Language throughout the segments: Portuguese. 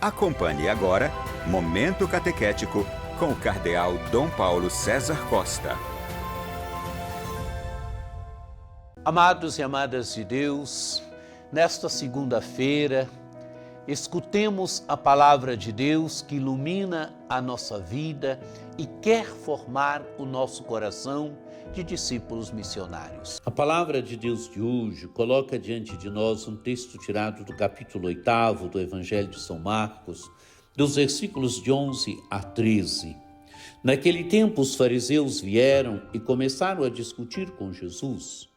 Acompanhe agora Momento Catequético com o Cardeal Dom Paulo César Costa. Amados e amadas de Deus, nesta segunda-feira, escutemos a palavra de Deus que ilumina a nossa vida e quer formar o nosso coração de discípulos missionários. A palavra de Deus de hoje coloca diante de nós um texto tirado do capítulo 8 do Evangelho de São Marcos, dos versículos de 11 a 13. Naquele tempo os fariseus vieram e começaram a discutir com Jesus,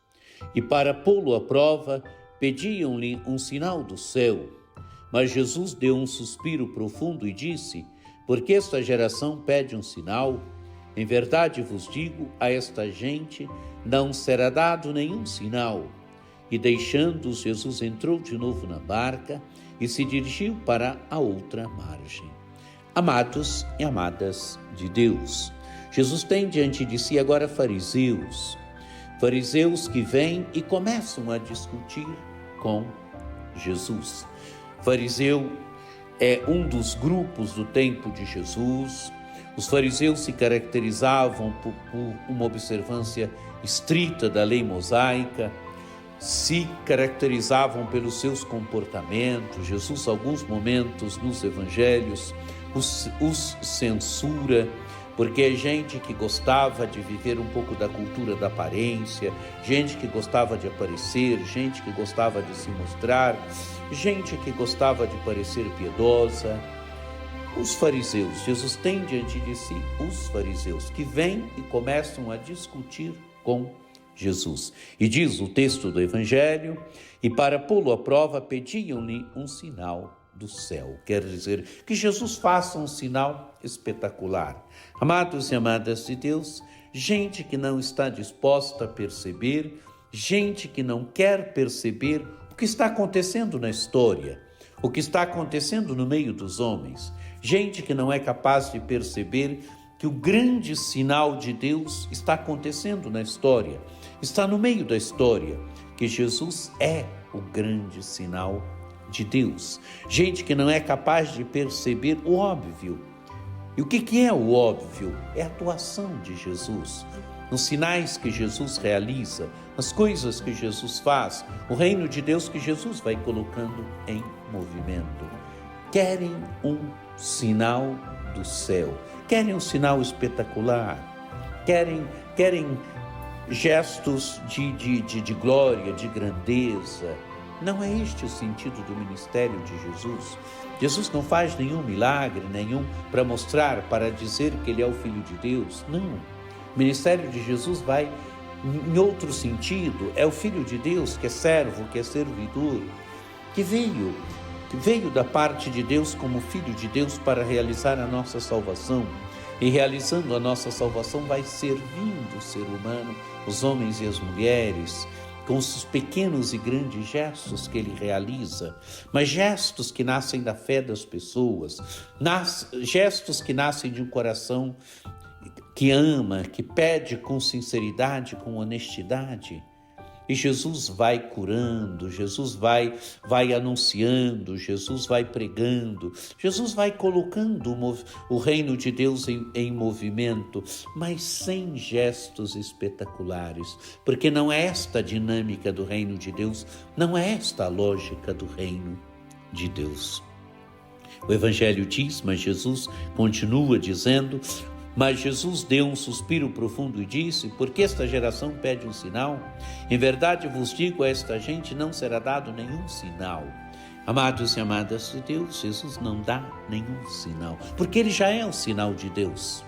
e para pô-lo à prova, pediam-lhe um sinal do céu. Mas Jesus deu um suspiro profundo e disse: porque esta geração pede um sinal? Em verdade vos digo, a esta gente não será dado nenhum sinal. E deixando-os, Jesus entrou de novo na barca e se dirigiu para a outra margem. Amados e amadas de Deus, Jesus tem diante de si agora fariseus que vêm e começam a discutir com Jesus. Fariseu é um dos grupos do tempo de Jesus. Os fariseus se caracterizavam por uma observância estrita da lei mosaica, se caracterizavam pelos seus comportamentos. Jesus, alguns momentos nos evangelhos, os censura, porque é gente que gostava de viver um pouco da cultura da aparência, gente que gostava de aparecer, gente que gostava de se mostrar, gente que gostava de parecer piedosa. Os fariseus, Jesus tem diante de si os fariseus que vêm e começam a discutir com Jesus. E diz o texto do Evangelho, e para pô-lo à prova pediam-lhe um sinal do céu. Quer dizer, que Jesus faça um sinal espetacular. Amados e amadas de Deus, gente que não está disposta a perceber, gente que não quer perceber o que está acontecendo na história, o que está acontecendo no meio dos homens, gente que não é capaz de perceber que o grande sinal de Deus está acontecendo na história, está no meio da história, que Jesus é o grande sinal de Deus. Gente que não é capaz de perceber o óbvio. E o que é o óbvio? É a atuação de Jesus, os sinais que Jesus realiza, as coisas que Jesus faz, o reino de Deus que Jesus vai colocando em movimento. Querem um sinal do céu, querem um sinal espetacular, querem gestos de glória, de grandeza. Não é este o sentido do ministério de Jesus. Jesus não faz nenhum milagre, nenhum para mostrar, para dizer que ele é o Filho de Deus. Não. O ministério de Jesus vai em outro sentido. É o Filho de Deus que é servo, que é servidor, que veio da parte de Deus como Filho de Deus para realizar a nossa salvação. E realizando a nossa salvação vai servindo o ser humano, os homens e as mulheres, com os pequenos e grandes gestos que ele realiza, mas gestos que nascem da fé das pessoas, gestos que nascem de um coração que ama, que pede com sinceridade, com honestidade. E Jesus vai curando, Jesus vai anunciando, Jesus vai pregando, Jesus vai colocando o reino de Deus em movimento, mas sem gestos espetaculares, porque não é esta a dinâmica do reino de Deus, não é esta a lógica do reino de Deus. O Evangelho diz, mas Jesus continua dizendo: mas Jesus deu um suspiro profundo e disse: porque esta geração pede um sinal? Em verdade vos digo, a esta gente não será dado nenhum sinal. Amados e amadas de Deus, Jesus não dá nenhum sinal, porque ele já é o sinal de Deus.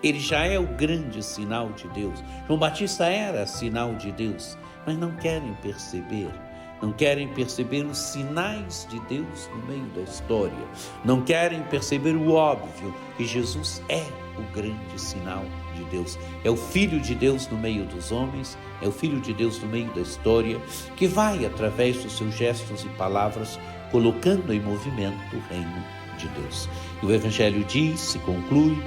Ele já é o grande sinal de Deus. João Batista era sinal de Deus, mas não querem perceber. Não querem perceber os sinais de Deus no meio da história. Não querem perceber o óbvio, que Jesus é o grande sinal de Deus. É o Filho de Deus no meio dos homens, é o Filho de Deus no meio da história, que vai, através dos seus gestos e palavras, colocando em movimento o reino de Deus. E o Evangelho diz, se conclui: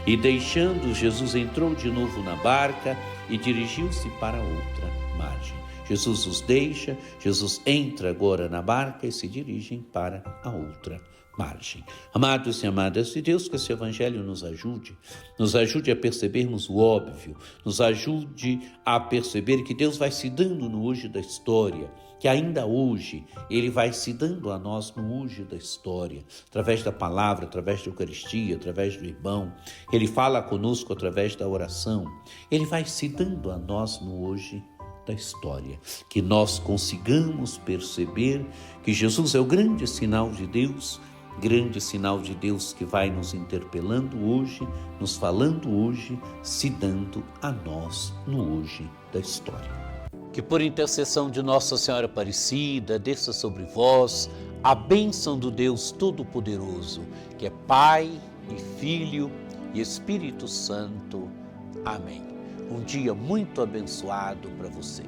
e deixando, Jesus entrou de novo na barca e dirigiu-se para outra margem. Jesus os deixa, Jesus entra agora na barca e se dirigem para a outra margem. Amados e amadas de Deus, que esse Evangelho nos ajude a percebermos o óbvio, nos ajude a perceber que Deus vai se dando no hoje da história, que ainda hoje Ele vai se dando a nós no hoje da história, através da palavra, através da Eucaristia, através do irmão. Ele fala conosco através da oração. Ele vai se dando a nós no hoje da história, que nós consigamos perceber que Jesus é o grande sinal de Deus que vai nos interpelando hoje, nos falando hoje, se dando a nós no hoje da história. Que por intercessão de Nossa Senhora Aparecida, desça sobre vós a bênção do Deus Todo-Poderoso, que é Pai e Filho e Espírito Santo. Amém. Um dia muito abençoado para você.